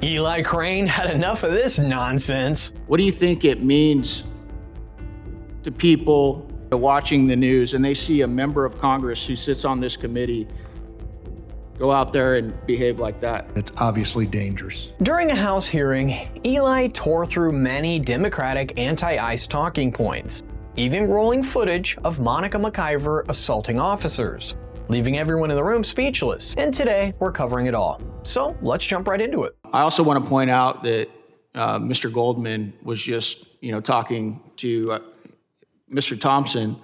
Eli Crane had enough of this nonsense. What do you think it means to people watching the news and they see a member of Congress who sits on this committee go out there and behave like that? It's obviously dangerous. During a House hearing, Eli tore through many Democratic anti-ICE talking points, even rolling footage of McIver assaulting officers, leaving everyone in the room speechless. And today, we're covering it all. So let's jump right into it. I also want to point out that Mr. Goldman was just, talking to Mr. Thompson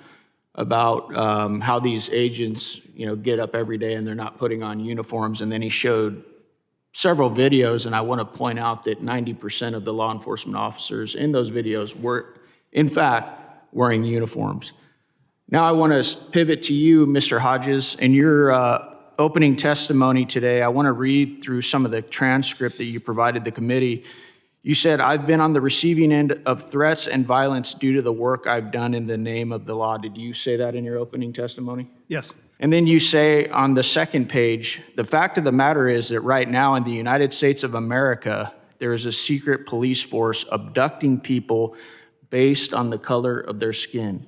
about how these agents, get up every day and they're not putting on uniforms. And then he showed several videos, and I want to point out that 90% of the law enforcement officers in those videos were, in fact, wearing uniforms. Now I want to pivot to you, Mr. Hodges. In your opening testimony today, I want to read through some of the transcript that you provided the committee. You said, "I've been on the receiving end of threats and violence due to the work I've done in the name of the law." Did you say that in your opening testimony? Yes. And then you say on the second page, "The fact of the matter is that right now in the United States of America, there is a secret police force abducting people based on the color of their skin."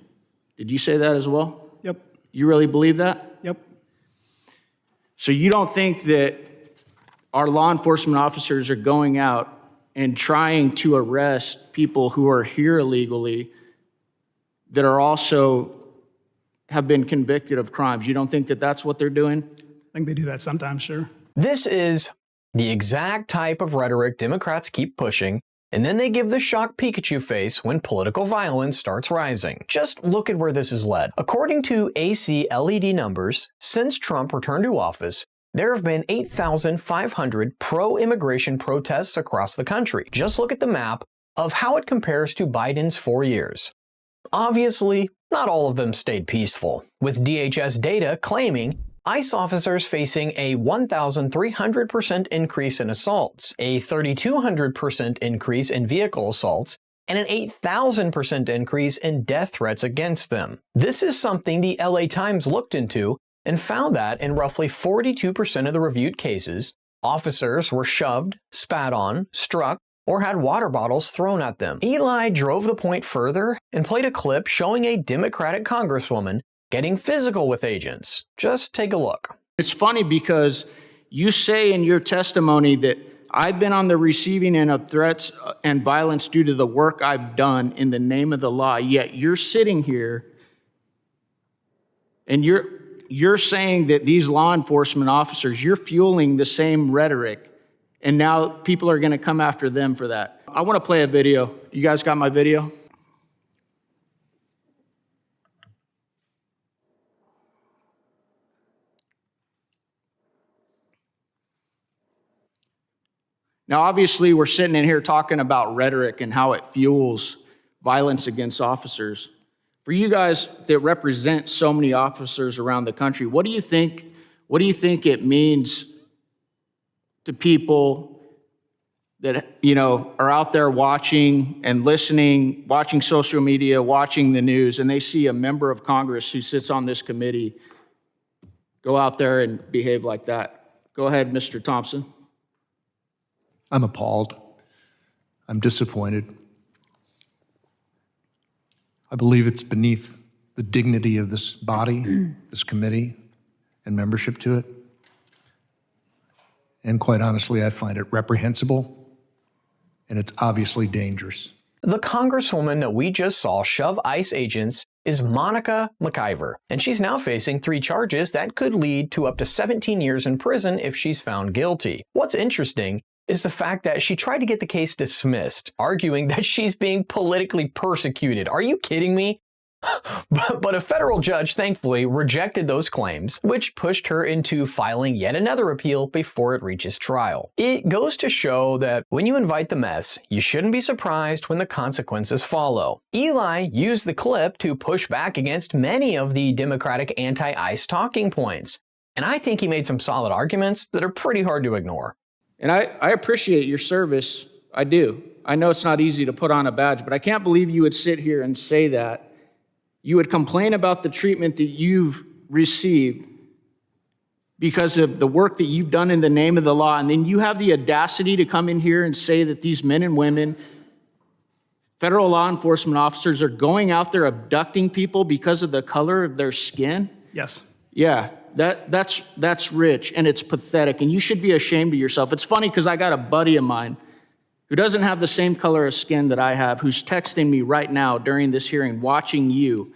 Did you say that as well? Yep. You really believe that? Yep. So you don't think that our law enforcement officers are going out and trying to arrest people who are here illegally that are also have been convicted of crimes? You don't think that that's what they're doing? I think they do that sometimes, sure. This is the exact type of rhetoric Democrats keep pushing, and then they give the shocked Pikachu face when political violence starts rising. Just look at where this has led. According to AC LED numbers, since Trump returned to office, there have been 8,500 pro-immigration protests across the country. Just look at the map of how it compares to Biden's 4 years. Obviously, not all of them stayed peaceful, with DHS data claiming ICE officers facing a 1,300% increase in assaults, a 3,200% increase in vehicle assaults, and an 8,000% increase in death threats against them. This is something the LA Times looked into and found that in roughly 42% of the reviewed cases, officers were shoved, spat on, struck, or had water bottles thrown at them. Eli drove the point further and played a clip showing a Democratic congresswoman getting physical with agents. Just take a look. It's funny because you say in your testimony that I've been on the receiving end of threats and violence due to the work I've done in the name of the law, yet you're sitting here and you're saying that these law enforcement officers, you're fueling the same rhetoric, and now people are going to come after them for that. I want to play a video. You guys got my video? Now, obviously, we're sitting in here talking about rhetoric and how it fuels violence against officers. For you guys that represent so many officers around the country, what do you think it means to people that, are out there watching and listening, watching social media, watching the news, and they see a member of Congress who sits on this committee go out there and behave like that? Go ahead, Mr. Thompson. I'm appalled. I'm disappointed. I believe it's beneath the dignity of this body, this committee, and membership to it. And quite honestly, I find it reprehensible, and it's obviously dangerous. The congresswoman that we just saw shove ICE agents is McIver, and she's now facing 3 charges that could lead to up to 17 years in prison if she's found guilty. What's interesting is the fact that she tried to get the case dismissed, arguing that she's being politically persecuted. Are you kidding me? But a federal judge thankfully rejected those claims, which pushed her into filing yet another appeal before it reaches trial. It goes to show that when you invite the mess, you shouldn't be surprised when the consequences follow. Eli used the clip to push back against many of the Democratic anti-ICE talking points, and I think he made some solid arguments that are pretty hard to ignore. And I appreciate your service. I do. I know it's not easy to put on a badge, but I can't believe you would sit here and say that. You would complain about the treatment that you've received, because of the work that you've done in the name of the law, and then you have the audacity to come in here and say that these men and women, federal law enforcement officers, are going out there abducting people because of the color of their skin? Yes. Yeah, that's rich, and it's pathetic, and you should be ashamed of yourself. It's funny because I got a buddy of mine who doesn't have the same color of skin that I have, who's texting me right now during this hearing, watching you.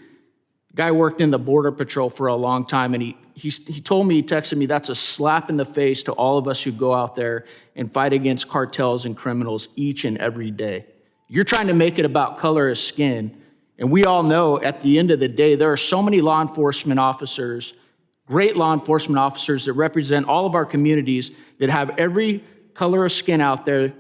The guy worked in the Border Patrol for a long time, and he told me, he texted me, that's a slap in the face to all of us who go out there and fight against cartels and criminals each and every day. You're trying to make it about color of skin, and we all know at the end of the day, there are so many law enforcement officers, great law enforcement officers that represent all of our communities that have every color of skin out there.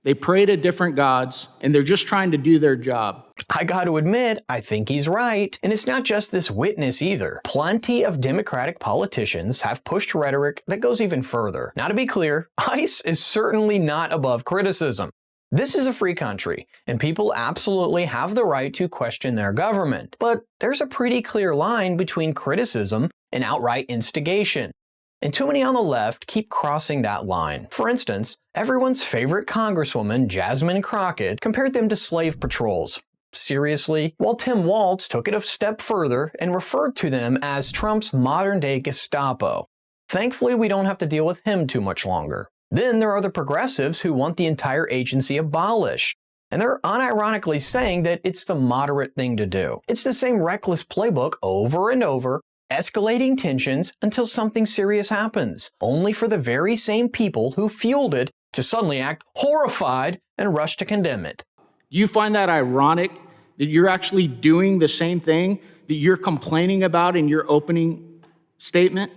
They pray to different gods, and they're just trying to do their job. I got to admit, I think he's right. And it's not just this witness either. Plenty of Democratic politicians have pushed rhetoric that goes even further. Now, to be clear, ICE is certainly not above criticism. This is a free country, and people absolutely have the right to question their government. But there's a pretty clear line between criticism and outright instigation. And too many on the left keep crossing that line. For instance, everyone's favorite Congresswoman, Jasmine Crockett, compared them to slave patrols. Seriously? While Tim Walz took it a step further and referred to them as Trump's modern-day Gestapo. Thankfully, we don't have to deal with him too much longer. Then there are the progressives who want the entire agency abolished. And they're unironically saying that it's the moderate thing to do. It's the same reckless playbook over and over, escalating tensions until something serious happens, only for the very same people who fueled it to suddenly act horrified and rush to condemn it. Do you find that ironic that you're actually doing the same thing that you're complaining about in your opening statement?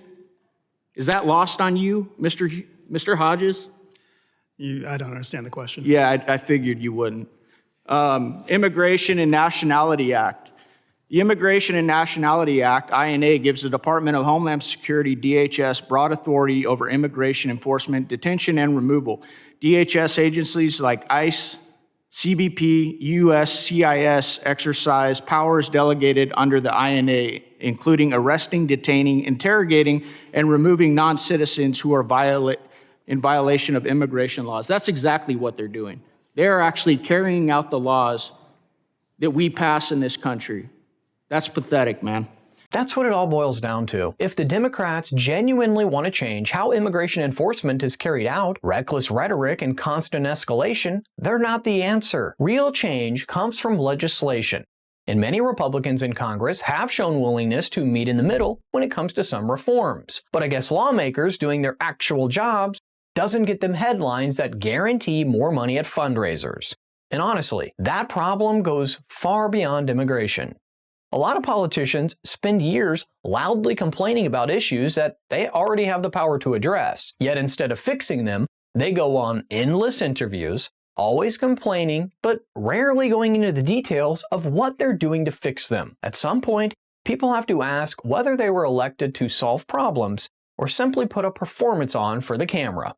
Is that lost on you, Mr. Hodges? I don't understand the question. Yeah, I figured you wouldn't. Immigration and Nationality Act. The Immigration and Nationality Act, INA, gives the Department of Homeland Security, DHS, broad authority over immigration enforcement, detention, and removal. DHS agencies like ICE, CBP, USCIS exercise powers delegated under the INA, including arresting, detaining, interrogating, and removing non-citizens who are in violation of immigration laws. That's exactly what they're doing. They're actually carrying out the laws that we pass in this country. That's pathetic, man. That's what it all boils down to. If the Democrats genuinely want to change how immigration enforcement is carried out, reckless rhetoric and constant escalation, they're not the answer. Real change comes from legislation. And many Republicans in Congress have shown willingness to meet in the middle when it comes to some reforms. But I guess lawmakers doing their actual jobs doesn't get them headlines that guarantee more money at fundraisers. And honestly, that problem goes far beyond immigration. A lot of politicians spend years loudly complaining about issues that they already have the power to address. Yet instead of fixing them, they go on endless interviews, always complaining, but rarely going into the details of what they're doing to fix them. At some point, people have to ask whether they were elected to solve problems or simply put a performance on for the camera.